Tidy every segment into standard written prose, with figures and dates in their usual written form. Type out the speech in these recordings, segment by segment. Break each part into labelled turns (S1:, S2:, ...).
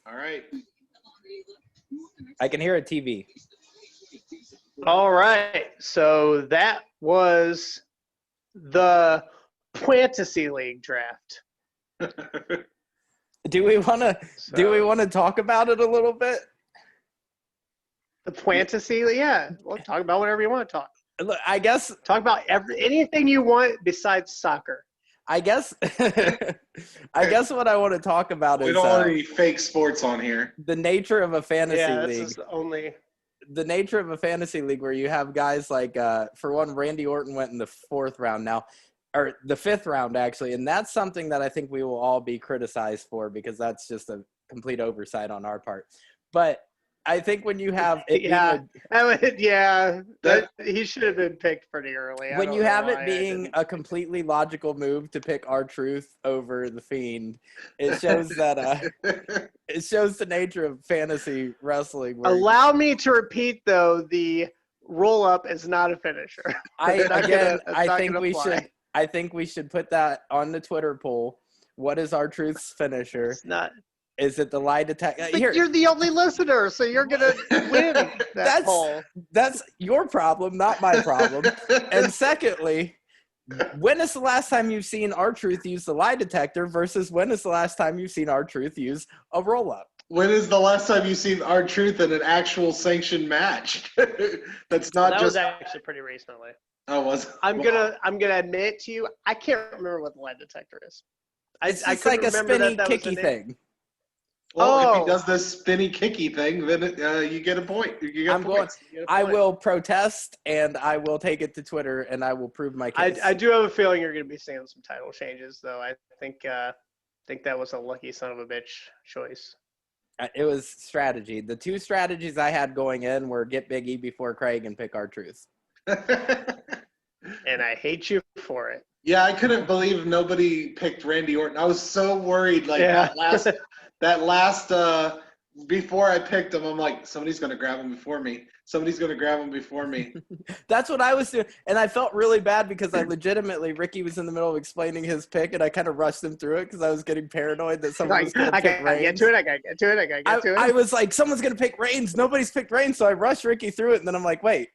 S1: All right.
S2: I can hear a TV.
S3: All right. So that was the Fantasy League draft.
S2: Do we want to talk about it a little bit?
S3: The Fantasy League? Yeah. We'll talk about whatever you want to talk.
S2: Look, I guess
S3: Talk about anything you want besides soccer.
S2: I guess what I want to talk about is
S1: we don't want any fake sports on here.
S2: the nature of a fantasy league.
S3: This is
S2: the nature of a fantasy league where you have guys like, for one, Randy Orton went in the 4th round now, or the 5th round actually, and that's something that I think we will all be criticized for because that's just a complete oversight on our part. But I think when you have it
S3: he should have been picked pretty early.
S2: When you have it being a completely logical move to pick R-Truth over the Fiend, it shows that it shows the nature of fantasy wrestling.
S3: Allow me to repeat though, the roll up is not a finisher.
S2: I think we should put that on the Twitter poll. What is R-Truth's finisher?
S3: It's not.
S2: Is it the lie detector?
S3: You're the only listener, so you're going to win that poll.
S2: That's your problem, not my problem. And secondly, when is the last time you've seen R-Truth use the lie detector versus when is the last time you've seen R-Truth use a roll-up?
S1: When is the last time you've seen R-Truth in an actual sanctioned match? That
S3: was actually pretty recently.
S1: Oh, was it?
S3: I'm gonna admit to you, I can't remember what the lie detector is.
S2: It's like a spinny, kicky thing.
S1: Well, if he does this spinny, kicky thing, then you get a point.
S2: I will protest, and I will take it to Twitter, and I will prove my case.
S3: I do have a feeling you're going to be seeing some title changes, though. I think that was a lucky son of a bitch choice.
S2: It was strategy. The 2 strategies I had going in were get Big E before Craig and pick R-Truth.
S3: And I hate you for it.
S1: Yeah, I couldn't believe nobody picked Randy Orton. I was so worried. That last before I picked him, I'm like, somebody's going to grab him before me.
S2: That's what I was doing. And I felt really bad because Ricky was in the middle of explaining his pick, and I kind of rushed him through it because I was getting paranoid that someone was going to pick Reigns.
S3: I gotta get to it.
S2: I was like, someone's going to pick Reigns. Nobody's picked Reigns. So I rushed Ricky through it, and then I'm like, wait.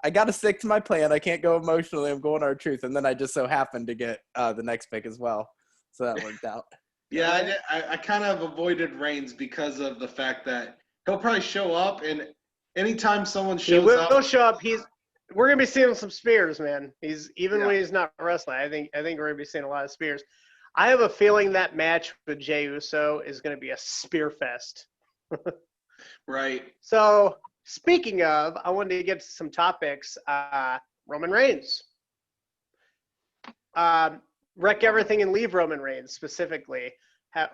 S2: I got to stick to my plan. I can't go emotionally. I'm going R-Truth. And then I just so happened to get the next pick as well. So that worked out.
S1: Yeah, I kind of avoided Reigns because of the fact that he'll probably show up, and anytime someone shows up.
S3: He'll show up. We're going to be seeing some spears, man. When he's not wrestling, I think we're going to be seeing a lot of spears. I have a feeling that match with Jey Uso is going to be a spear fest.
S1: Right.
S3: So, speaking of, I wanted to get to some topics. Roman Reigns. Wreck everything and leave Roman Reigns specifically.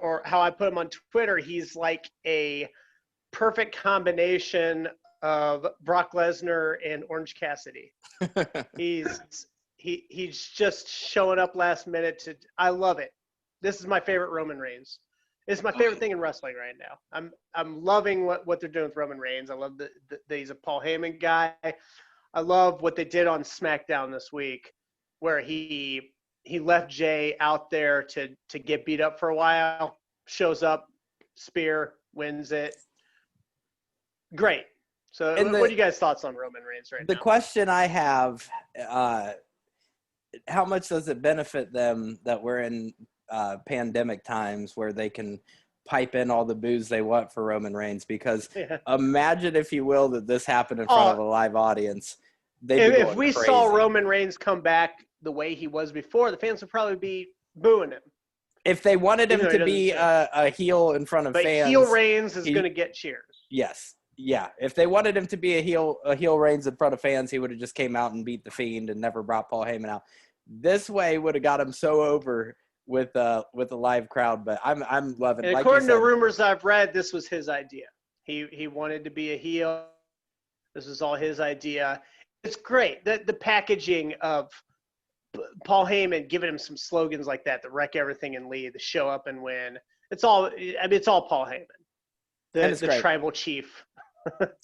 S3: Or how I put him on Twitter, he's like a perfect combination of Brock Lesnar and Orange Cassidy. He's just showing up last minute I love it. This is my favorite Roman Reigns. It's my favorite thing in wrestling right now. I'm loving what they're doing with Roman Reigns. I love that he's a Paul Heyman guy. I love what they did on SmackDown this week, where he left Jay out there to get beat up for a while. Shows up, spear, wins it. Great. So, what are you guys' thoughts on Roman Reigns right now?
S2: The question I have, how much does it benefit them that we're in pandemic times where they can pipe in all the booze they want for Roman Reigns? Because imagine, if you will, that this happened in front of a live audience.
S3: If we saw Roman Reigns come back the way he was before, the fans would probably be booing him.
S2: If they wanted him to be a heel in front of fans.
S3: But heel Reigns is going to get cheers.
S2: Yes. Yeah. If they wanted him to be a heel Reigns in front of fans, he would have just came out and beat the Fiend and never brought Paul Heyman out. This way would have got him so over with a live crowd. But I'm loving it.
S3: And according to rumors I've read, this was his idea. He wanted to be a heel. This was all his idea. It's great. The packaging of Paul Heyman giving him some slogans like that, the wreck everything and lead, the show up and win. It's all Paul Heyman, the tribal chief.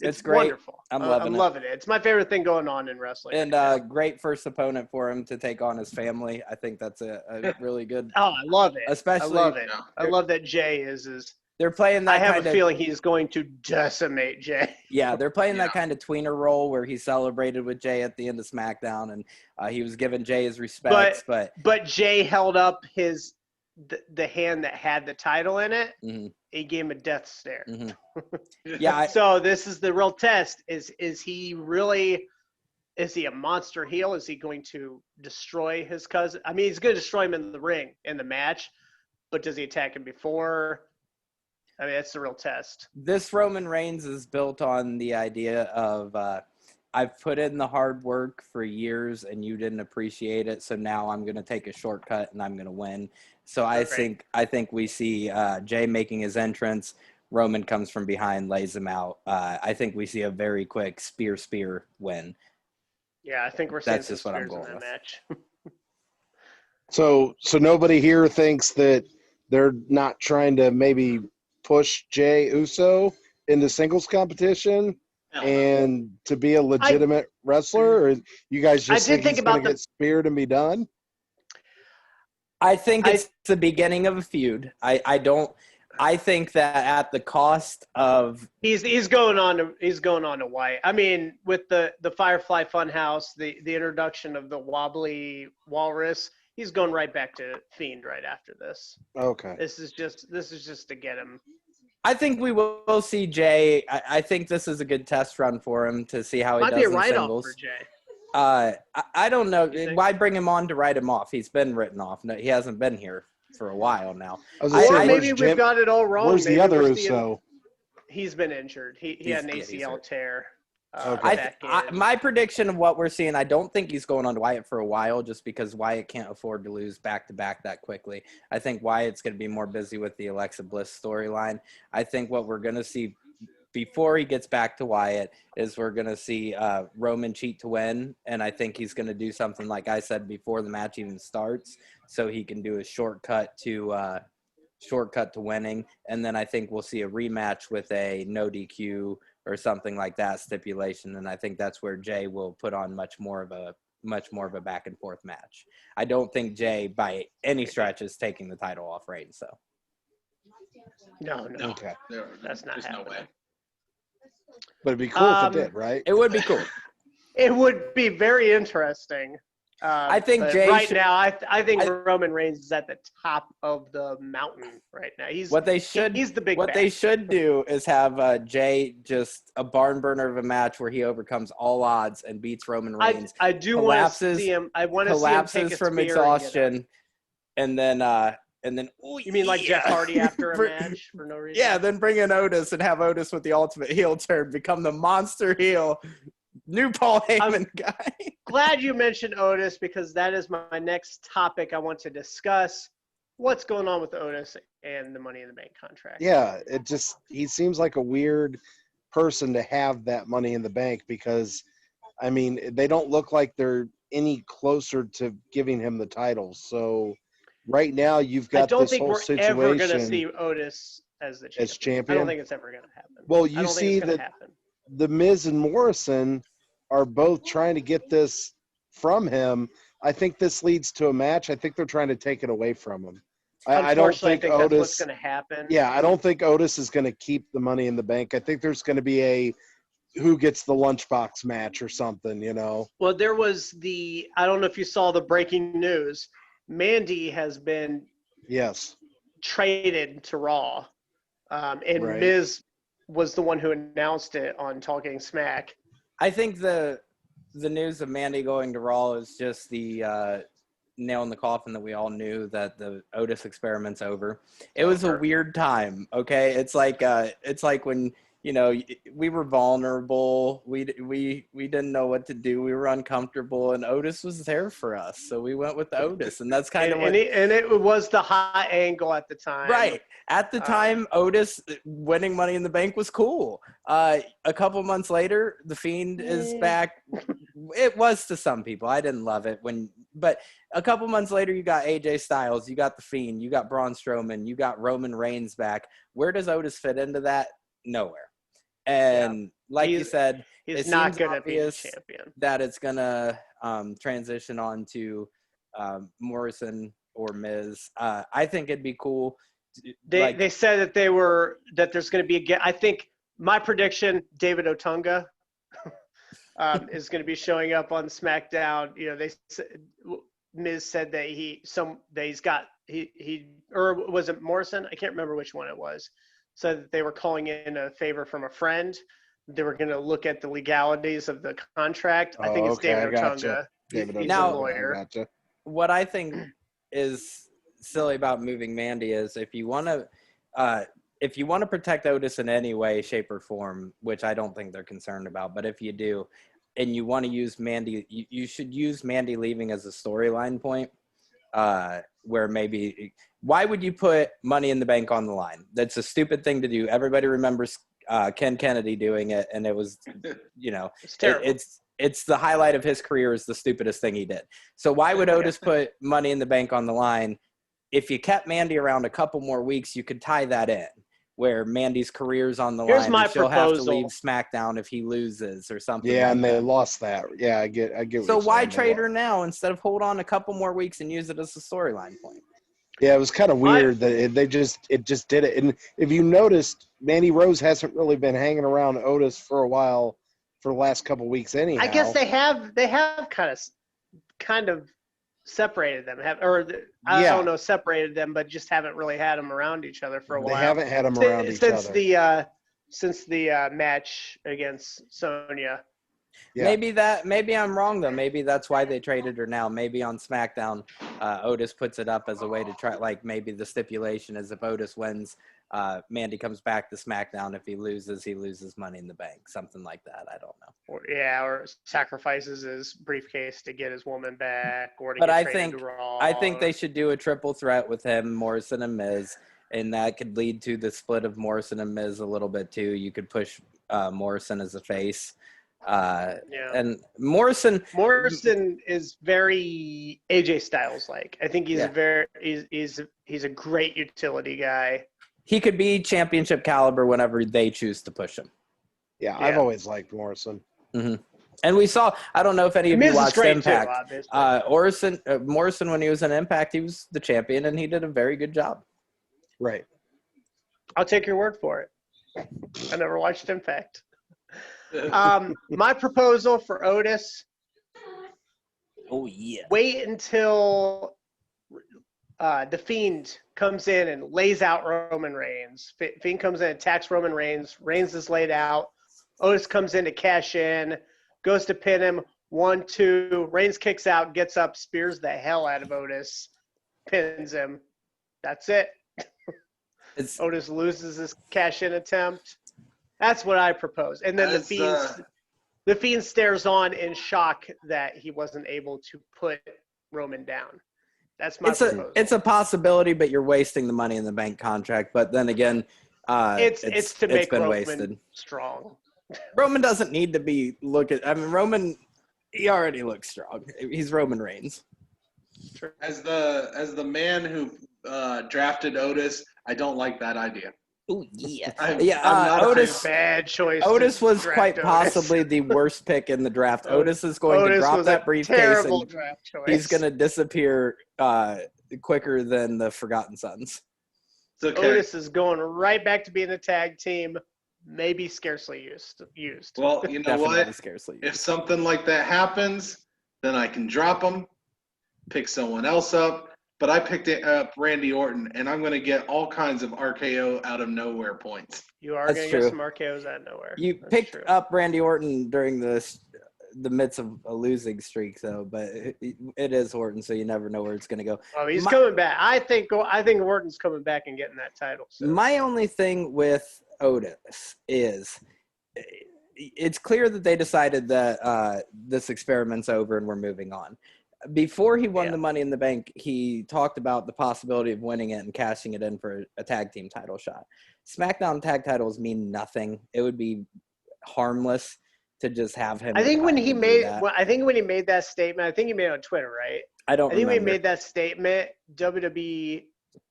S3: It's
S2: great.
S3: Wonderful.
S2: I'm
S3: loving it. It's my favorite thing going on in wrestling.
S2: And great first opponent for him to take on his family. I think that's a really good.
S3: Oh, I love it.
S2: Especially,
S3: I love it. I love that Jay is his
S2: They're playing that
S3: I have
S2: kind
S3: a
S2: of
S3: feeling he's going to decimate Jay.
S2: yeah, they're playing that kind of tweener role where he celebrated with Jay at the end of SmackDown, and he was giving Jay his respects. But
S3: Jay held up the hand that had the title in it.
S2: mm-hmm.
S3: He gave him a death stare.
S2: Mm-hmm. Yeah.
S3: So this is the real test. Is he really? Is he a monster heel? Is he going to destroy his cousin? I mean, he's going to destroy him in the ring in the match, but does he attack him before? I mean, that's the real test.
S2: This Roman Reigns is built on the idea of I've put in the hard work for years and you didn't appreciate it, so now I'm going to take a shortcut and I'm going to win. So I think we see Jay making his entrance. Roman comes from behind, lays him out. I think we see a very quick spear win.
S3: Yeah, I think we're seeing
S2: that's just what I'm going
S3: in that
S2: with.
S3: match.
S4: So nobody here thinks that they're not trying to maybe push Jey Uso into singles competition and to be a legitimate wrestler, or you guys just think he's going to get speared and be done?
S2: I think it's the beginning of a feud. I think that at the cost of
S3: he's going on to Wyatt. I mean, with the Firefly Funhouse, the introduction of the wobbly walrus, he's going right back to Fiend right after this.
S4: Okay.
S3: This is just to get him.
S2: I think we will see Jay. I think this is a good test run for him to see how he does in singles. Might be a write-off for Jay. I don't know. Why bring him on to write him off? He's been written off. No, he hasn't been here for a while now.
S3: Or maybe we've got it all wrong.
S4: Where's the other Uso?
S3: He's been injured. He had an ACL tear.
S2: My prediction of what we're seeing, I don't think he's going on to Wyatt for a while just because Wyatt can't afford to lose back-to-back that quickly. I think Wyatt's going to be more busy with the Alexa Bliss storyline. I think what we're going to see before he gets back to Wyatt is we're going to see Roman cheat to win, and I think he's going to do something like I said before the match even starts so he can do a shortcut to winning, and then I think we'll see a rematch with a no DQ or something like that stipulation, and I think that's where Jay will put on much more of a back and forth match. I don't think Jay by any stretch is taking the title off Reigns. So
S3: no,
S4: okay,
S3: that's not happening.
S1: No way.
S4: But it'd be cool if it did, right?
S2: It would be cool.
S3: It would be very interesting.
S2: I think Jay
S3: now. I think Roman Reigns is at the top of the mountain right now. He's the big.
S2: What they should do is have Jay just a barn burner of a match where he overcomes all odds and beats Roman Reigns.
S3: I do want to see him. I want to see him take a
S2: from exhaustion, and then.
S3: You mean like Jeff Hardy after a match for no reason?
S2: Yeah, then bring in Otis and have Otis with the ultimate heel turn become the monster heel. New Paul Heyman guy.
S3: Glad you mentioned Otis because that is my next topic I want to discuss. What's going on with Otis and the Money in the Bank contract?
S4: Yeah, he seems like a weird person to have that Money in the Bank because, I mean, they don't look like they're any closer to giving him the title. So right now you've got this whole situation.
S3: I don't think we're ever going to see Otis as the champion.
S4: As champion?
S3: I don't think it's ever going to happen.
S4: Well, you see that The Miz and Morrison are both trying to get this from him. I think this leads to a match. I think they're trying to take it away from him. I don't think Otis.
S3: That's what's going to happen.
S4: Yeah, I don't think Otis is going to keep the Money in the Bank. I think there's going to be a who gets the lunchbox match or something, you know.
S3: Well, there was I don't know if you saw the breaking news. Mandy has been traded to Raw, and Miz was the one who announced it on Talking Smack.
S2: I think the news of Mandy going to Raw is just the nail in the coffin that we all knew that the Otis experiment's over. It was a weird time. Okay, it's like when we were vulnerable. We didn't know what to do. We were uncomfortable, and Otis was there for us, so we went with Otis, and that's kind of what.
S3: And it was the hot angle at the time.
S2: Right at the time, Otis winning Money in the Bank was cool. A couple months later, the Fiend is back. It was to some people. I didn't love it but a couple months later, you got AJ Styles, you got the Fiend, you got Braun Strowman, you got Roman Reigns back. Where does Otis fit into that? Nowhere. And like you said,
S3: he's not going to be a champion.
S2: That it's going to transition on to Morrison or Miz. I think it'd be cool
S3: They said that there's going to be I think my prediction, David Otunga is going to be showing up on SmackDown. Miz said that or was it Morrison? I can't remember which one it was. Said that they were calling in a favor from a friend. They were going to look at the legalities of the contract. I think it's David Otunga. He's a lawyer.
S4: Gotcha.
S2: What I think is silly about moving Mandy is if you want to protect Otis in any way, shape, or form, which I don't think they're concerned about, but if you do, and you want to use Mandy, you should use Mandy leaving as a storyline point, where maybe why would you put Money in the Bank on the line? That's a stupid thing to do. Everybody remembers Ken Kennedy doing it, and it was,
S3: it's terrible.
S2: It's the highlight of his career is the stupidest thing he did. So why would Otis put Money in the Bank on the line? If you kept Mandy around a couple more weeks, you could tie that in where Mandy's career's on the line. And she'll have to leave SmackDown if he loses or something.
S4: Yeah,
S2: like
S4: and
S2: that.
S4: They lost that. Yeah, I get.
S2: So why trade her now instead of hold on a couple more weeks and use it as a storyline point?
S4: Yeah, it was kind of weird that it just did it. And if you noticed, Mandy Rose hasn't really been hanging around Otis for a while for the last couple weeks anyhow.
S3: I guess they have kind of separated them, separated them, but just haven't really had them around each other for a while.
S4: They haven't had them around each other
S3: since the match against Sonya.
S2: Yeah. Maybe I'm wrong though. Maybe that's why they traded her now. Maybe on SmackDown, Otis puts it up as a way to try. Like maybe the stipulation is if Otis wins, Mandy comes back to SmackDown. If he loses Money in the Bank. Something like that. I don't know.
S3: Or sacrifices his briefcase to get his woman back.
S2: I think they should do a triple threat with him, Morrison, and Miz, and that could lead to the split of Morrison and Miz a little bit too. You could push Morrison as a face. And Morrison
S3: is very AJ Styles like. I think he's a great utility guy.
S2: He could be championship caliber whenever they choose to push him.
S4: Yeah, I've always liked Morrison.
S2: Mm-hmm. And we saw, I don't know if any of you watched Impact.
S3: Too,
S2: Morrison, when he was in Impact, he was the champion and he did a very good job.
S4: Right.
S3: I'll take your word for it. I never watched Impact. My proposal for Otis.
S2: Oh yeah.
S3: Wait until the Fiend comes in and lays out Roman Reigns. Fiend comes in, attacks Roman Reigns. Reigns is laid out. Otis comes in to cash in, goes to pin him. 1, 2. Reigns kicks out, gets up, spears the hell out of Otis, pins him. That's it. Otis loses his cash-in attempt. That's what I propose. And then the Fiend stares on in shock that he wasn't able to put Roman down. That's my proposal.
S2: It's a possibility, but you're wasting the Money in the Bank contract. But then again,
S3: it's to make Roman
S2: wasted.
S3: Strong.
S2: Roman doesn't need to be Roman, he already looks strong. He's Roman Reigns.
S1: As the man who drafted Otis, I don't like that idea.
S2: Oh yeah,
S3: Otis. Bad choice.
S2: Otis was quite possibly the worst pick in the draft. Otis is going to drop that briefcase, and
S3: draft choice.
S2: He's going to disappear quicker than the Forgotten Sons.
S1: It's okay.
S3: Otis is going right back to being a tag team, maybe scarcely used.
S1: Well, you know what?
S2: Scarcely used.
S1: If something like that happens, then I can drop him, pick someone else up. But I picked up Randy Orton, and I'm going to get all kinds of RKO out of nowhere points.
S3: You are going to get some RKOs out of nowhere.
S2: You picked up Randy Orton during the midst of a losing streak, though. But it is Orton, so you never know where it's going to go.
S3: Oh, he's coming back. I think Orton's coming back and getting that title. So.
S2: My only thing with Otis is it's clear that they decided that this experiment's over and we're moving on. Before he won the Money in the Bank, he talked about the possibility of winning it and cashing it in for a tag team title shot. SmackDown tag titles mean nothing. It would be harmless to just have him.
S3: I think when he made that statement, I think he made it on Twitter, right?
S2: I think
S3: when he made that statement, WWE,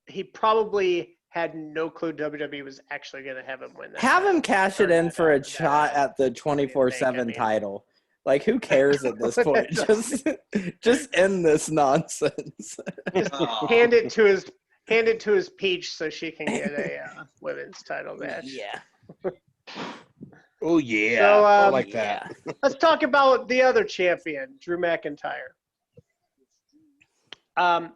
S3: he probably had no clue WWE was actually going to have him win that.
S2: Have him cash it in for a shot at the 24/7 title. Like, who cares at this point? Just end this nonsense.
S3: Just hand it to hand it to his peach so she can get a women's title match.
S2: Yeah.
S4: Oh yeah,
S3: So,
S4: I like that.
S3: Let's talk about the other champion, Drew McIntyre. I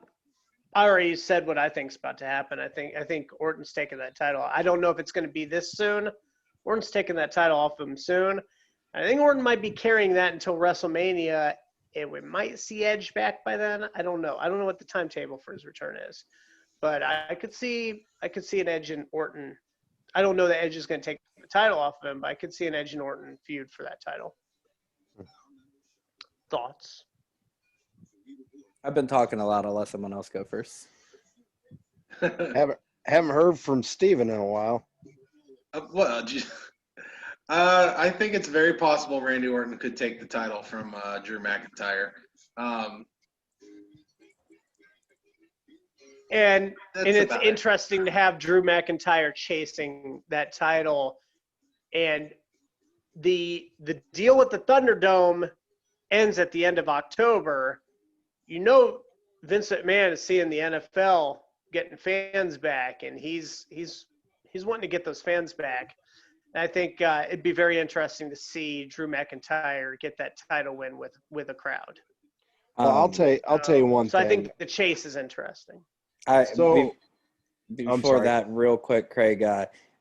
S3: already said what I think's about to happen. I think Orton's taking that title. I don't know if it's going to be this soon. Orton's taking that title off him soon. I think Orton might be carrying that until WrestleMania, and we might see Edge back by then. I don't know. I don't know what the timetable for his return is, but I could see an Edge and Orton. I don't know that Edge is going to take the title off of him, but I could see an Edge and Orton feud for that title. Thoughts?
S2: I've been talking a lot. I'll let someone else go first.
S4: Haven't heard from Steven in a while.
S1: I think it's very possible Randy Orton could take the title from Drew McIntyre.
S3: And it's
S1: about
S3: interesting to have Drew McIntyre chasing that title. And the deal with the Thunderdome ends at the end of October. You know, Vince McMahon is seeing the NFL getting fans back, and he's wanting to get those fans back. And I think it'd be very interesting to see Drew McIntyre get that title win with a crowd.
S4: Well, I'll tell you one
S3: so
S4: thing.
S3: I think the chase is interesting.
S2: Before that, real quick, Craig,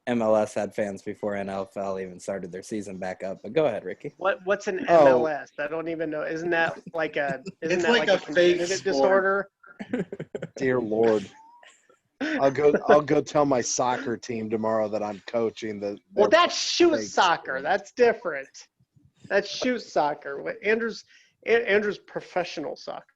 S2: MLS had fans before NFL even started their season back up. But go ahead, Ricky.
S3: What's an MLS? I don't even know. Isn't that like a
S1: fake
S3: congenital disorder?
S4: Dear Lord. I'll go tell my soccer team tomorrow that I'm coaching.
S3: Well, that's shoot soccer. That's different. That's shoot soccer. Andrew's professional soccer.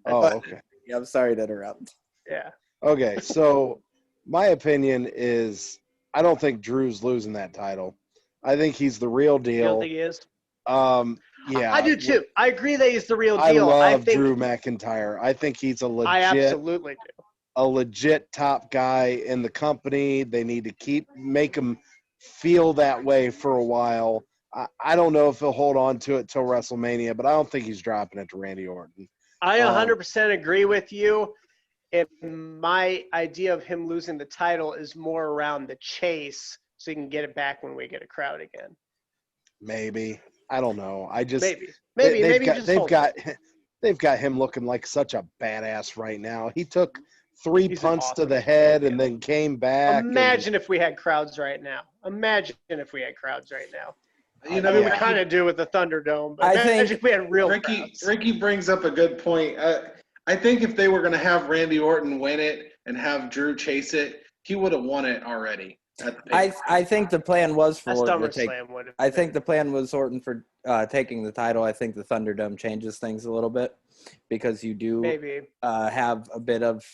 S4: Okay.
S2: Yeah, I'm sorry to interrupt.
S3: Yeah.
S4: Okay, so my opinion is I don't think Drew's losing that title. I think he's the real deal.
S3: You don't think he is?
S4: Yeah.
S3: I do too. I agree that he's the real deal.
S4: I love Drew McIntyre. I think he's
S3: I absolutely do.
S4: A legit top guy in the company. They need to make him feel that way for a while. I don't know if he'll hold on to it till WrestleMania, but I don't think he's dropping it to Randy Orton.
S3: I 100% agree with you. And my idea of him losing the title is more around the chase so he can get it back when we get a crowd again.
S4: Maybe. I don't know. I just
S3: they've
S4: got him looking like such a badass right now. He took 3 punts to the head and then came back.
S3: Imagine if we had crowds right now. You know, we kind of do with the Thunderdome, but imagine if we had real crowds.
S1: Ricky brings up a good point. I think if they were going to have Randy Orton win it and have Drew chase it, he would have won it already.
S2: I think the plan was for Orton to take.
S3: SummerSlam
S2: I think the plan was Orton for taking the title. I think the Thunderdome changes things a little bit because you do have a bit of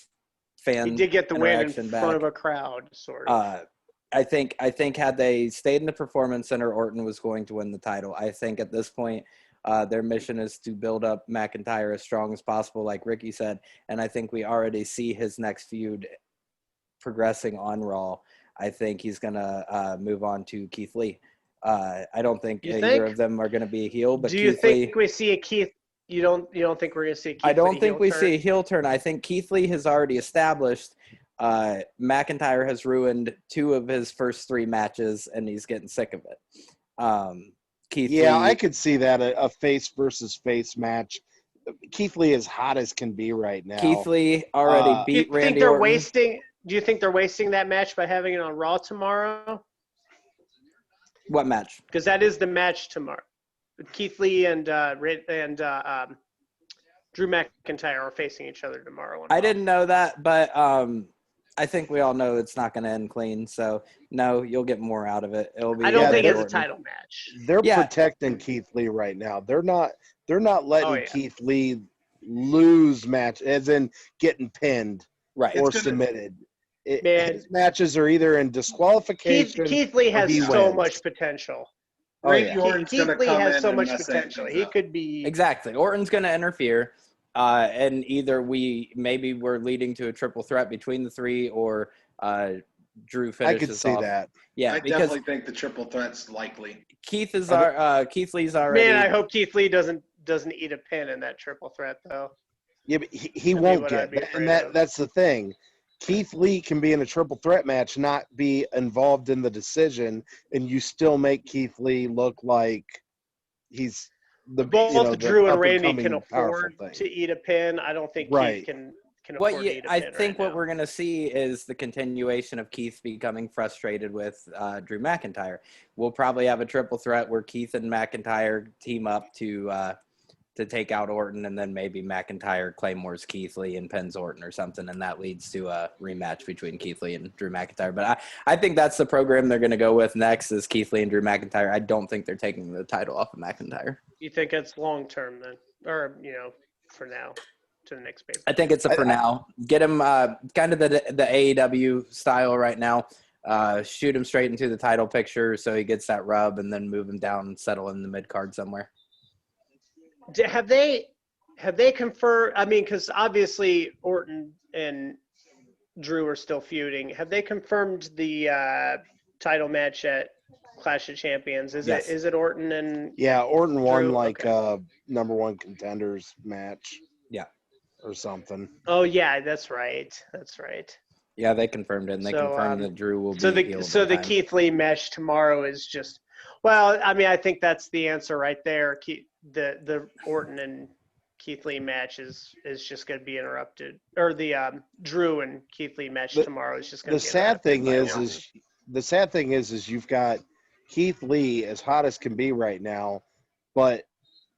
S2: fan.
S3: He did get the win in front
S2: back.
S3: of a crowd, sort of.
S2: I think had they stayed in the Performance Center, Orton was going to win the title. I think at this point, their mission is to build up McIntyre as strong as possible, like Ricky said, and I think we already see his next feud progressing on Raw. I think he's gonna move on to Keith Lee. I don't think either of them are gonna be a heel, but
S3: do you think we see a Keith? You don't think we're gonna see a Keith?
S2: I don't think we see a heel turn. I think Keith Lee has already established. McIntyre has ruined 2 of his first 3 matches, and he's getting sick of it. Keith Lee,
S4: I could see that a face versus face match. Keith Lee is hot as can be right now.
S2: Keith Lee already beat Randy Orton.
S3: Do you think they're wasting that match by having it on Raw tomorrow?
S2: What match?
S3: Because that is the match tomorrow. Keith Lee and Drew McIntyre are facing each other tomorrow.
S2: I didn't know that, but I think we all know it's not going to end clean. So no, you'll get more out of it. It'll be.
S3: I don't think it's a title match.
S4: They're protecting Keith Lee right now. They're not letting Keith Lee lose match, as in getting pinned or submitted. His matches are either in disqualification.
S3: Keith Lee has so much potential.
S1: Keith
S3: Lee has so much potential. He could be
S2: exactly. Orton's going to interfere. And either we're leading to a triple threat between the 3, or Drew finishes
S4: I could see
S2: off.
S4: that.
S2: Yeah,
S1: I definitely think the triple threat's likely.
S2: Keith Lee's already.
S3: Man, I hope Keith Lee doesn't eat a pin in that triple threat though.
S4: Yeah, but he won't get, and that's the thing. Keith Lee can be in a triple threat match, not be involved in the decision, and you still make Keith Lee look like he's
S3: Both Drew and Randy
S4: up-and-coming
S3: can
S4: powerful
S3: afford
S4: thing.
S3: to eat a pin. I don't think
S4: Right.
S3: Keith can afford to eat a
S2: I
S3: pin
S2: think
S3: right
S2: what
S3: now.
S2: we're going to see is the continuation of Keith becoming frustrated with Drew McIntyre. We'll probably have a triple threat where Keith and McIntyre team up to take out Orton, and then maybe McIntyre claymores Keith Lee and pins Orton or something, and that leads to a rematch between Keith Lee and Drew McIntyre. But I think that's the program they're going to go with next is Keith Lee and Drew McIntyre. I don't think they're taking the title off of McIntyre.
S3: You think it's long term then, or for now, to the next paper?
S2: I think it's for now. Get him kind of the AEW style right now. Shoot him straight into the title picture so he gets that rub, and then move him down and settle in the mid card somewhere.
S3: Have they confirmed? I mean, because obviously Orton and Drew are still feuding. Have they confirmed the title match at Clash of Champions? Is it Orton and
S4: Orton won
S3: Drew?
S4: okay. Number one contenders match.
S2: Yeah.
S4: Or something.
S3: Oh yeah, that's right.
S2: Yeah, they confirmed it, and they confirmed that Drew will be
S3: so the Keith Lee match tomorrow is just. Well, I mean, I think that's the answer right there. The Orton and Keith Lee match is just going to be interrupted, or the Drew and Keith Lee match tomorrow is just going to be interrupted.
S4: The sad thing is you've got Keith Lee as hot as can be right now, but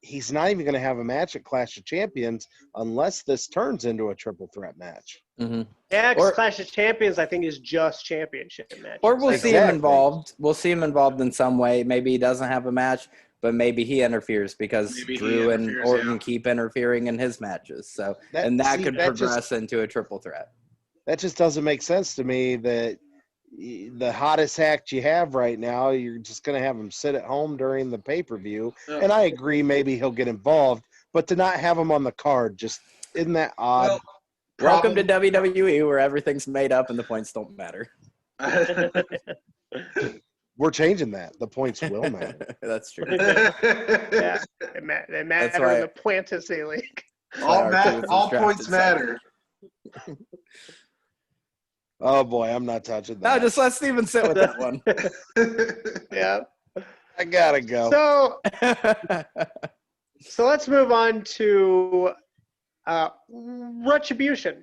S4: he's not even going to have a match at Clash of Champions unless this turns into a triple threat match.
S2: Mm-hmm.
S3: Yeah, because Clash of Champions, I think, is just championship matches.
S2: Or we'll see him involved. We'll see him involved in some way. Maybe he doesn't have a match, but maybe he interferes because Drew and Orton keep interfering in his matches. So that could progress into a triple threat.
S4: That just doesn't make sense to me that the hottest act you have right now, you're just going to have him sit at home during the pay-per-view. Yeah. And I agree maybe he'll get involved, but to not have him on the card, just isn't that odd?
S2: Well, welcome to WWE where everything's made up and the points don't matter.
S4: We're changing that. The points will matter.
S2: That's true.
S3: Yeah, they matter in the PWAntasy League.
S1: All points matter.
S4: Oh boy, I'm not touching that.
S2: No, just let Steven sit with that one.
S3: Yeah.
S4: I gotta go.
S3: So let's move on to Retribution.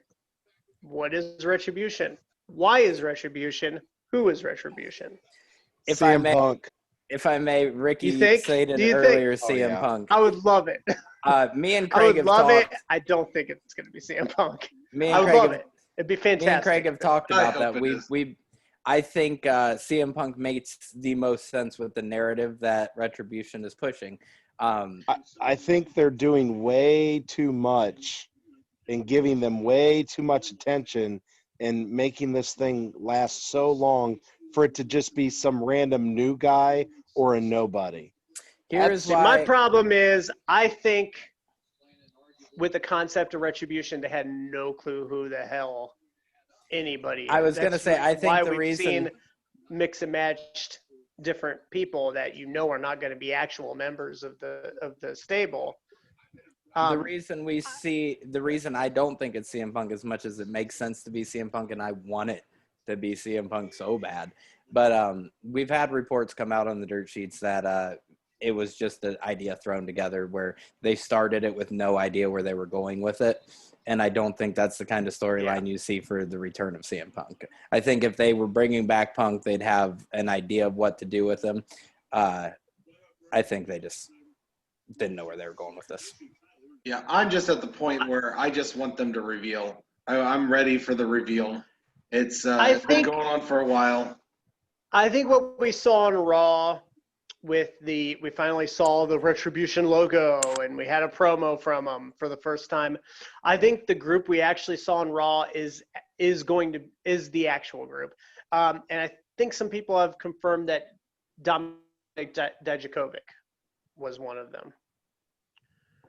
S3: What is Retribution? Why is Retribution? Who is Retribution?
S2: If I may, Ricky stated earlier CM Punk.
S3: I would love it.
S2: Me and Craig have
S3: love
S2: talked.
S3: it. I don't think it's going to be CM Punk.
S2: I would love
S3: it. It'd be fantastic.
S2: Me and Craig have talked about that. I think CM Punk makes the most sense with the narrative that Retribution is pushing.
S4: I think they're doing way too much and giving them way too much attention and making this thing last so long for it to just be some random new guy or a nobody.
S3: My problem is I think with the concept of Retribution, they had no clue who the hell anybody is.
S2: I was going to say, I think the reason
S3: seen mix and matched different people that are not going to be actual members of the stable.
S2: The reason I don't think it's CM Punk as much as it makes sense to be CM Punk, and I want it to be CM Punk so bad. But we've had reports come out on the dirt sheets that it was just an idea thrown together where they started it with no idea where they were going with it. And I don't think that's the kind of storyline you see for the return of CM Punk. I think if they were bringing back Punk, they'd have an idea of what to do with him. I think they just didn't know where they were going with this.
S1: Yeah, I'm just at the point where I just want them to reveal. I'm ready for the reveal. It's been going on for a while.
S3: I think what we saw on Raw we finally saw the Retribution logo and we had a promo from them for the first time. I think the group we actually saw on Raw is the actual group. And I think some people have confirmed that Dominik Dijakovic was one of them.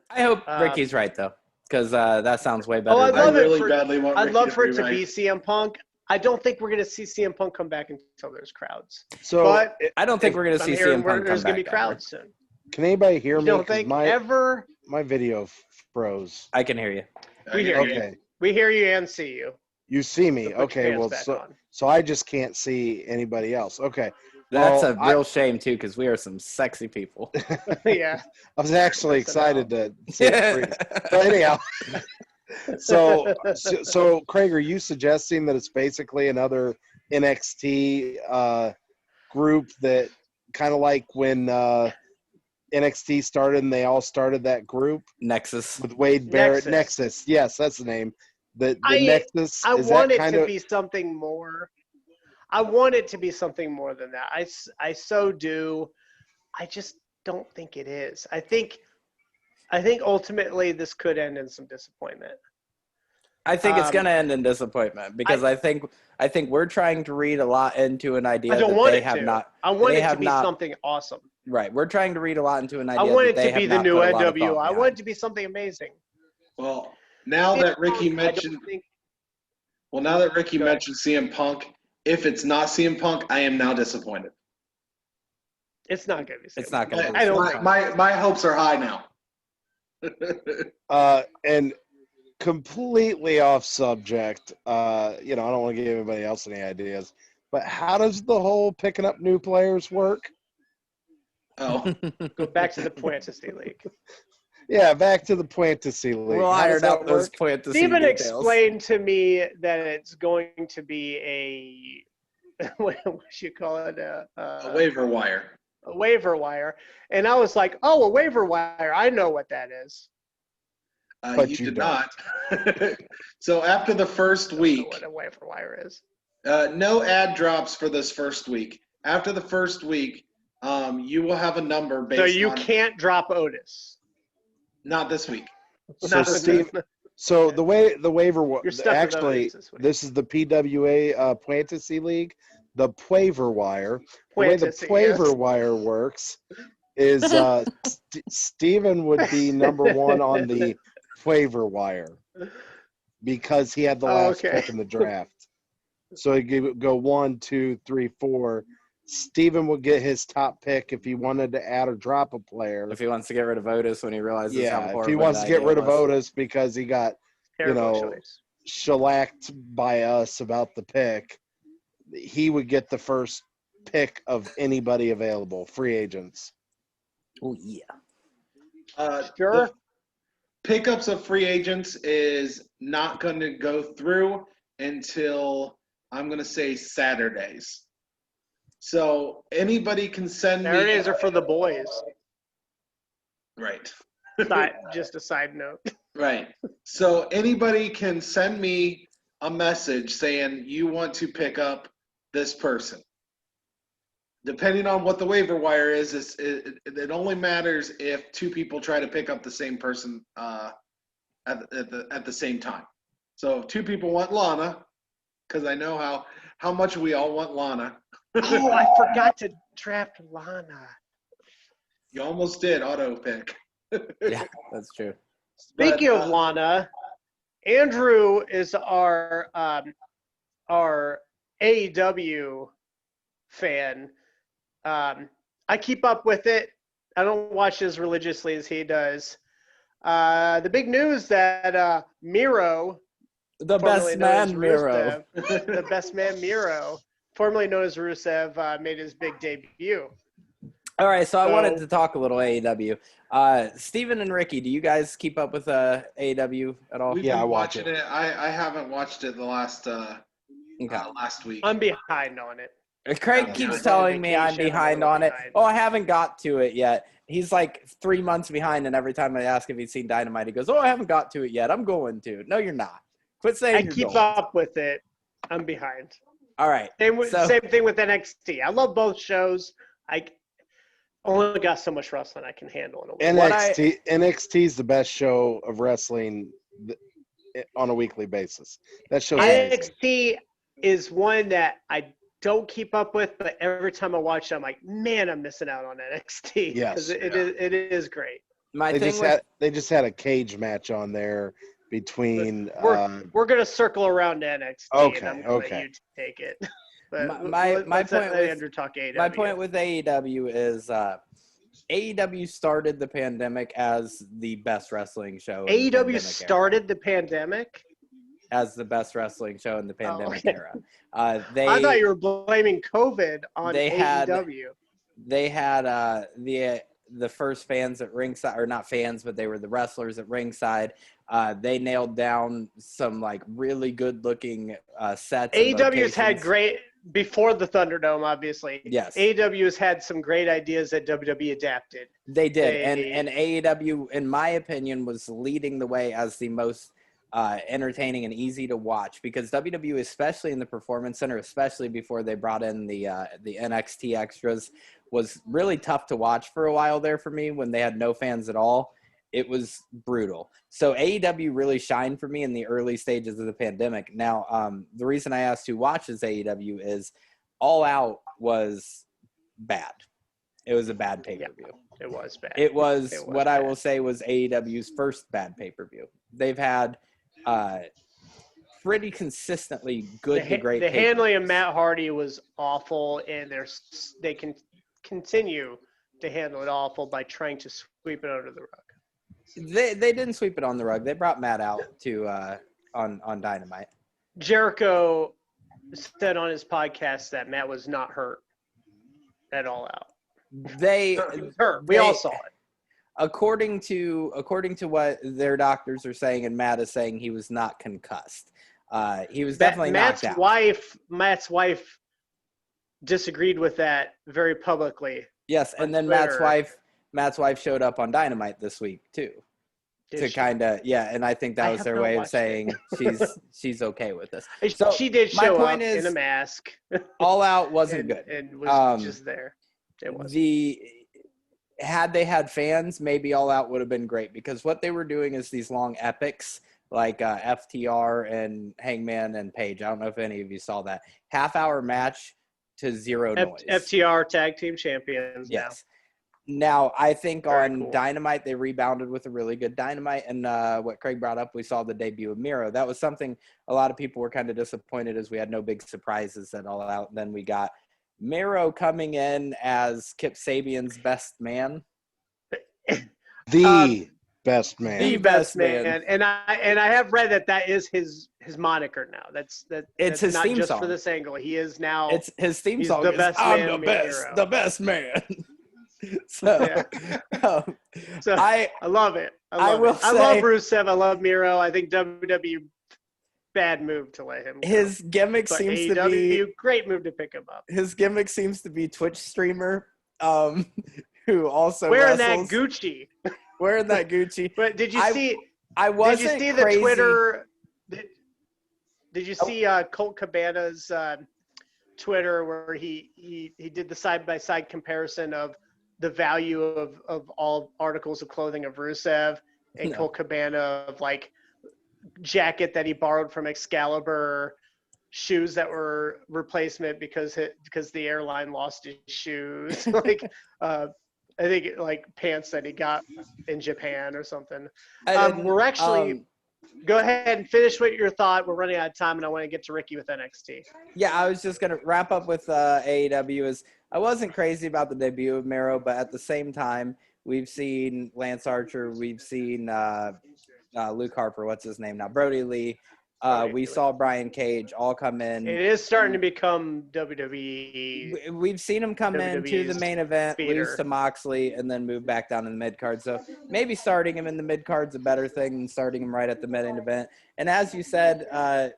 S2: I hope Ricky's right though, because that sounds way better.
S3: I'd love
S1: it
S3: to be CM Punk. I don't think we're going to see CM Punk come back until there's crowds.
S2: But I don't think we're going to see CM Punk come back.
S3: There's going to be crowds soon.
S4: Can anybody hear me?
S3: You don't think
S4: my video froze.
S2: I can hear you.
S3: We hear you. We hear you and see you.
S4: You see me.
S3: So put your
S4: Okay,
S3: pants
S4: well,
S3: back
S4: so
S3: on.
S4: so I just can't see anybody else. Okay.
S2: That's
S4: Well,
S2: a real shame too, because we are some sexy people.
S3: Yeah.
S4: I was actually
S3: Missing out.
S4: excited to see it freeze. But anyhow, so Craig, are you suggesting that it's basically another NXT group that kind of like when NXT started and they all started that group
S2: Nexus.
S4: with Wade Barrett?
S3: Nexus.
S4: Nexus. Yes, that's the name. The
S3: I
S4: Nexus,
S3: I
S4: is
S3: want
S4: that
S3: it
S4: kind
S3: to
S4: of
S3: be something more. I want it to be something more than that. I so do. I just don't think it is. I think ultimately this could end in some disappointment.
S2: I think it's
S3: Um,
S2: going to end in disappointment because I think we're trying to read a lot into an idea
S3: I don't
S2: that
S3: want
S2: they
S3: it
S2: have
S3: to.
S2: not.
S3: I want
S2: they
S3: it to
S2: have
S3: be
S2: not,
S3: something awesome.
S2: Right. We're trying to read a lot into an
S3: I
S2: idea
S3: want
S2: that
S3: it
S2: they
S3: to
S2: have
S3: be the
S2: not
S3: new
S2: put a lot of
S3: NWO.
S2: thought
S3: I
S2: behind.
S3: want it to be something amazing.
S1: Well, now that Ricky mentioned
S3: Go ahead.
S1: CM Punk, if it's not CM Punk, I am now disappointed.
S3: It's not going to be.
S2: It's not going to be.
S3: I don't.
S1: My hopes are high now.
S4: and completely off subject. I don't want to give anybody else any ideas, but how does the whole picking up new players work?
S1: Oh,
S3: Go back to the PWAntasy League.
S4: Yeah, back to the PWAntasy League.
S2: We'll
S4: How does
S2: iron out
S4: that
S2: those
S4: work?
S2: PWAntasy
S3: Steven
S2: details.
S3: explained to me that it's going to be a what you call it
S1: a waiver wire.
S3: a waiver wire, and I was like, oh, a waiver wire. I know what that is.
S4: But
S1: You
S4: you
S1: did
S4: don't.
S1: not. So after the first
S3: I don't know
S1: week,
S3: what a waiver wire is.
S1: no ad drops for this first week. After the first week, you will have a number based
S3: So you
S1: on
S3: can't drop Otis.
S1: not this week.
S4: So Steve, so the waiver
S3: You're stuck with
S4: actually
S3: Otis this week.
S4: this is the PWA PWAntasy League, the waiver wire. The way the
S3: PWAntasy,
S4: waiver
S3: yes.
S4: wire works is Steven would be number one on the waiver wire because he had the last
S3: Okay.
S4: pick in the draft. So he could go 1, 2, 3, 4. Steven would get his top pick if he wanted to add or drop a player.
S2: If he wants to get rid of Otis when he realizes how
S4: Yeah,
S2: horrible
S4: if he wants to get rid of
S2: that idea was.
S4: Otis because he got
S3: Terrible choice.
S4: shellacked by us about the pick, he would get the first pick of anybody available, free agents.
S2: Oh yeah.
S3: Sure.
S1: The pickups of free agents is not going to go through until I'm going to say Saturdays. So anybody can send me.
S3: Saturdays are for the boys.
S1: Right.
S3: Just a side note.
S1: Right. So anybody can send me a message saying you want to pick up this person. Depending on what the waiver wire is, it only matters if two people try to pick up the same person at the same time. So if two people want Lana, because I know how much we all want Lana.
S3: Oh, I forgot to draft Lana.
S1: You almost did auto pick.
S2: Yeah, that's true.
S3: Speaking of Lana, Andrew is our AEW fan. I keep up with it. I don't watch as religiously as he does. The big news that Miro,
S2: The
S3: formerly
S2: best
S3: known as
S2: man, Miro.
S3: Rusev, the best man Miro, formerly known as Rusev, made his big debut.
S2: All right, so I wanted
S3: So-
S2: to talk a little AEW. Steven and Ricky, do you guys keep up with AEW at all?
S1: We've
S4: Yeah,
S1: been
S4: I watch
S1: watching it. I haven't watched it the last
S2: Okay.
S1: last week.
S3: I'm behind on it.
S2: Craig
S1: Yeah,
S2: keeps
S1: I'm
S2: telling
S3: on
S2: me I'm
S3: vacation, I'm a
S2: behind
S3: little
S2: on it.
S3: behind.
S2: Oh, I haven't got to it yet. He's like 3 months behind, and every time I ask if he's seen Dynamite, he goes, "Oh, I haven't got to it yet. I'm going to." No, you're not. Quit saying
S3: I
S2: you're
S3: keep
S2: going.
S3: up with it. I'm behind.
S2: All right.
S3: Same thing with NXT. I love both shows. I only got so much wrestling I can handle in a week.
S4: NXT is the best show of wrestling on a weekly basis. That show's amazing.
S3: NXT is one that I don't keep up with, but every time I watch it, I'm like, man, I'm missing out on NXT.
S4: Yes.
S3: It is great.
S4: They just had a cage match on there between.
S3: We're gonna circle around to NXT.
S4: Okay,
S3: And I'm gonna let
S4: okay.
S3: you take it. But
S2: my
S3: let's
S2: point
S3: let
S2: with
S3: Andrew talk AEW.
S2: my point with AEW is AEW started the pandemic as the best wrestling show. in the
S3: AEW
S2: pandemic era.
S3: started the pandemic.
S2: as the best wrestling show in the pandemic
S3: okay.
S2: era.
S3: I thought you were blaming COVID on
S2: they had-
S3: AEW.
S2: They had the first fans at ringside, or not fans, but they were the wrestlers at ringside. They nailed down some like really good looking sets.
S3: AEW's had great before the Thunderdome, obviously.
S2: Yes.
S3: AEW's had some great ideas that WWE adapted.
S2: They did, and AEW, in my opinion, was leading the way as the most entertaining and easy to watch, because WWE, especially in the Performance Center, especially before they brought in the NXT extras, was really tough to watch for a while there for me when they had no fans at all. It was brutal. So AEW really shined for me in the early stages of the pandemic. Now, the reason I asked who watches AEW is All Out was bad. It was a bad pay-per-view.
S3: It was bad.
S2: It was what
S3: bad.
S2: I will say was AEW's first bad pay-per-view. They've had pretty consistently good to great
S3: The
S2: pay-per-views.
S3: handling of Matt Hardy was awful, and they can continue to handle it awful by trying to sweep it under the rug.
S2: They didn't sweep it on the rug. They brought Matt out to on Dynamite.
S3: Jericho said on his podcast that Matt was not hurt at All Out.
S2: They
S3: He was hurt. We all saw it.
S2: According to what their doctors are saying, and Matt is saying, he was not concussed. He was definitely knocked out.
S3: Matt's wife disagreed with that very publicly.
S2: Yes, and then
S3: Twitter.
S2: Matt's wife showed up on Dynamite this week too.
S3: Did she?
S2: And I think that
S3: I
S2: was
S3: have
S2: their
S3: not
S2: way of
S3: watched
S2: saying she's okay with this.
S3: So, she did show
S2: point
S3: up
S2: is,
S3: in a mask.
S2: All Out wasn't good.
S3: And was just there. It was.
S2: Had they had fans, maybe All Out would have been great, because what they were doing is these long epics like FTR and Hangman and Page. I don't know if any of you saw that half-hour match to zero noise.
S3: FTR tag team champions.
S2: Yes. Now, I think
S3: Very
S2: on
S3: cool.
S2: Dynamite, they rebounded with a really good Dynamite. And what Craig brought up, we saw the debut of Miro. That was something a lot of people were kind of disappointed, as we had no big surprises at All Out. Then we got Miro coming in as Kip Sabian's best man.
S4: The best man.
S3: The best man. And I have read that is his moniker now. That's
S2: his
S3: not
S2: theme
S3: just
S2: song.
S3: for this angle. He is now.
S2: It's his theme
S3: he's
S2: song.
S3: the
S2: is,
S3: best
S2: I'm
S3: man,
S2: the best,
S3: Miro."
S2: the best man. So,
S3: So
S2: I
S3: love it.
S2: I will
S3: I love
S2: say-
S3: Rusev. I love Miro. I think WWE bad move to let him go.
S2: his gimmick
S3: But
S2: seems
S3: AEW,
S2: to be
S3: great move to pick him up.
S2: his gimmick seems to be Twitch streamer, who also
S3: Wearing
S2: wrestles.
S3: that Gucci.
S2: Wearing that Gucci.
S3: But did you see?
S2: I
S3: Did
S2: wasn't
S3: you see the
S2: crazy.
S3: Twitter? Did you see Colt Cabana's Twitter where he did the side-by-side comparison of the value of all articles of clothing of Rusev and
S2: No.
S3: Colt Cabana of like jacket that he borrowed from Excalibur, shoes that were replacement because the airline lost his shoes, like I think like pants that he got in Japan or something. We're actually go ahead and finish with your thought. We're running out of time, and I want to get to Ricky with NXT.
S2: Yeah, I was just gonna wrap up with AEW. Is I wasn't crazy about the debut of Miro, but at the same time, we've seen Lance Archer, we've seen Luke Harper, what's his name now, Brody Lee. We saw Brian Cage all come in.
S3: It is starting to become WWE.
S2: We've seen him come into the main event, lose to Moxley, and then move back down in the mid card. So maybe starting him in the mid card's a better thing than starting him right at the main event. And as you said,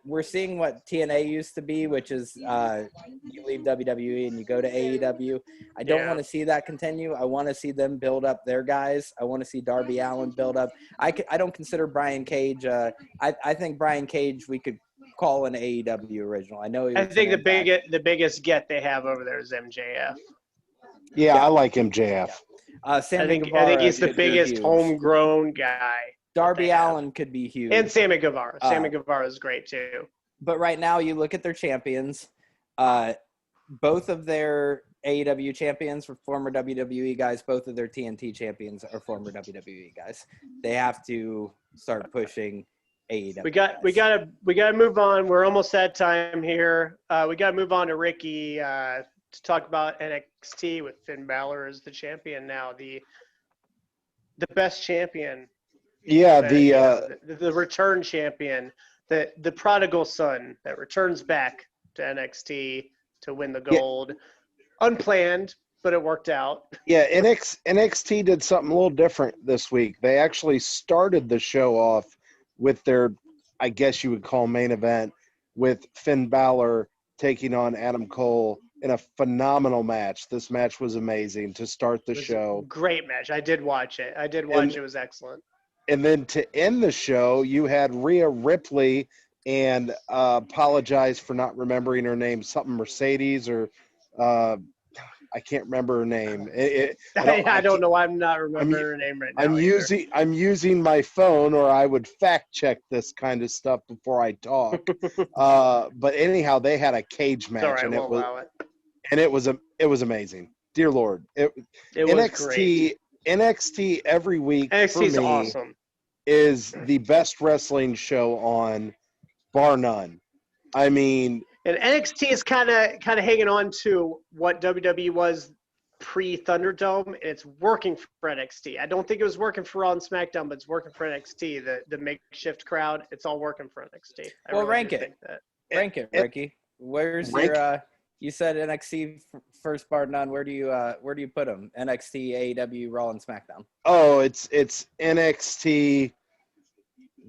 S2: we're seeing what TNA used to be, which is you leave WWE and you go to AEW. I don't want to see that continue. I want to see them build up their guys. I want to see Darby Allin build up. I don't consider Brian Cage. I think Brian Cage we could call an AEW original. I know.
S3: I think the biggest get they have over there is MJF.
S4: Yeah, I like MJF.
S2: I
S3: think he's the biggest homegrown guy.
S2: Darby Allin could be huge.
S3: And Sammy Guevara. Sammy Guevara is great too.
S2: But right now, you look at their champions. Both of their AEW champions were former WWE guys. Both of their TNT champions are former WWE guys. They have to start pushing AEW.
S3: We gotta move on. We're almost at time here. We gotta move on to Ricky to talk about NXT with Finn Balor as the champion now, the best champion.
S4: Yeah,
S3: the return champion, the prodigal son that returns back to NXT to win the gold. Unplanned, but it worked out.
S4: Yeah, NXT did something a little different this week. They actually started the show off with their, I guess you would call, main event with Finn Balor taking on Adam Cole in a phenomenal match. This match was amazing to start the show.
S3: Great match. I did watch it. It was excellent.
S4: And then to end the show, you had Rhea Ripley and apologize for not remembering her name, something Mercedes or I can't remember her name.
S3: I don't know why I'm not remembering her name right now.
S4: I'm using my phone, or I would fact check this kind of stuff before I talk. But anyhow, they had a cage match,
S3: Sorry,
S4: and it was amazing. Dear Lord, it was NXT
S3: great.
S4: NXT every week
S3: NXT's
S4: for me
S3: awesome.
S4: is the best wrestling show on, bar none. I mean.
S3: And NXT is kind of hanging on to what WWE was pre-Thunderdome, and it's working for NXT. I don't think it was working for Raw and SmackDown, but it's working for NXT. The makeshift crowd, it's all working for NXT.
S2: Rank it, Ricky. Where's your? You said NXT first, bar none. Where do you put them? NXT, AEW, Raw, and SmackDown.
S4: Oh, it's NXT,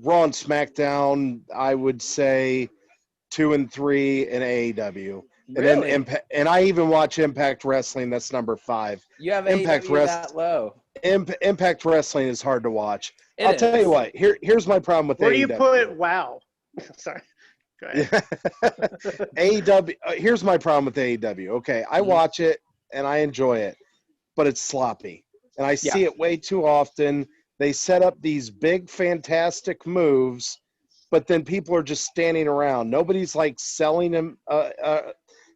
S4: Raw, and SmackDown. I would say 2 and 3 in AEW.
S2: Really?
S4: And then and I even watch Impact Wrestling. That's number 5.
S2: You have
S4: Impact
S2: AEW that low.
S4: Impact Wrestling is hard to watch. I'll tell you what. Here's my problem with
S3: Where
S4: AEW.
S3: do you put WoW? Sorry. Go ahead.
S4: AEW. Here's my problem with AEW. Okay, I watch it and I enjoy it, but it's sloppy, and I see it way too often. They set up these big, fantastic moves, but then people are just standing around. Nobody's like selling them,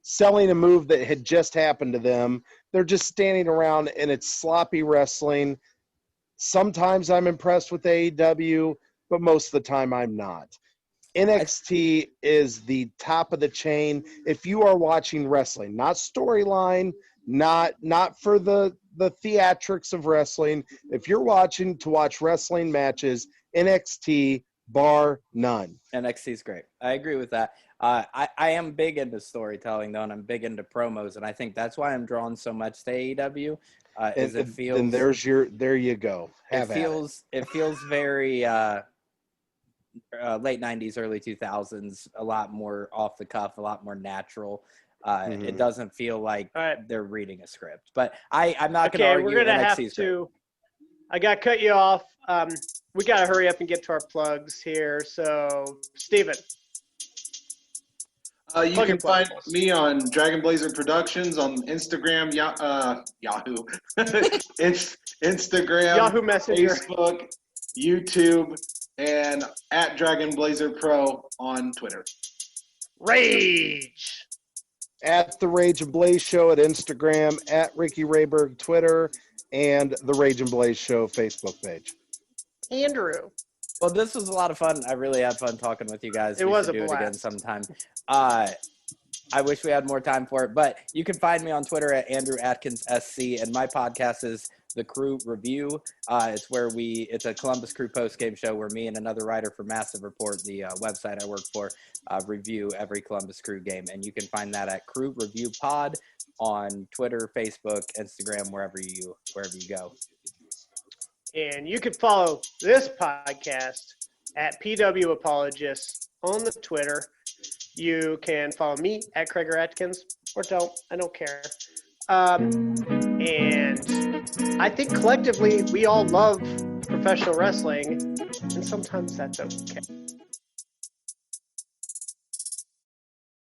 S4: selling a move that had just happened to them. They're just standing around, and it's sloppy wrestling. Sometimes I'm impressed with AEW, but most of the time I'm not. NXT is the top of the chain. If you are watching wrestling, not storyline, not for the theatrics of wrestling. If you're watching to watch wrestling matches, NXT, bar none.
S2: NXT is great. I agree with that. I am big into storytelling, though, and I'm big into promos, and I think that's why I'm drawn so much to AEW. It feels.
S4: And there you go.
S2: It feels very late 90s, early 2000s, a lot more off the cuff, a lot more natural. It doesn't feel like they're reading a script. But I'm not going to argue.
S3: We're going to have
S2: great.
S3: to. I got to cut you off. We got to hurry up and get to our plugs here. So, Steven.
S1: You can find me on Dragon Blazer Productions on Instagram, Yahoo, Instagram,
S3: Yahoo Messenger,
S1: Facebook, YouTube, and at Dragon Blazer Pro on Twitter.
S3: Rage.
S4: At the Rage and Blaze Show at Instagram, at Ricky Rayberg Twitter, and the Rage and Blaze Show Facebook page.
S3: Andrew.
S2: Well, this was a lot of fun. I really had fun talking with you guys.
S3: It was a
S2: blast.
S3: blast.
S2: It again sometime. I wish we had more time for it, but you can find me on Twitter at Andrew Atkins SC, and my podcast is The Crew Review. It's a Columbus Crew post-game show where me and another writer for Massive Report, the website I work for, review every Columbus Crew game, and you can find that at Crew Review Pod on Twitter, Facebook, Instagram, wherever you go.
S3: And you can follow this podcast at PW Apologists on the Twitter. You can follow me at Craig Atkins, or don't. I don't care. And I think collectively we all love professional wrestling, and sometimes that's okay.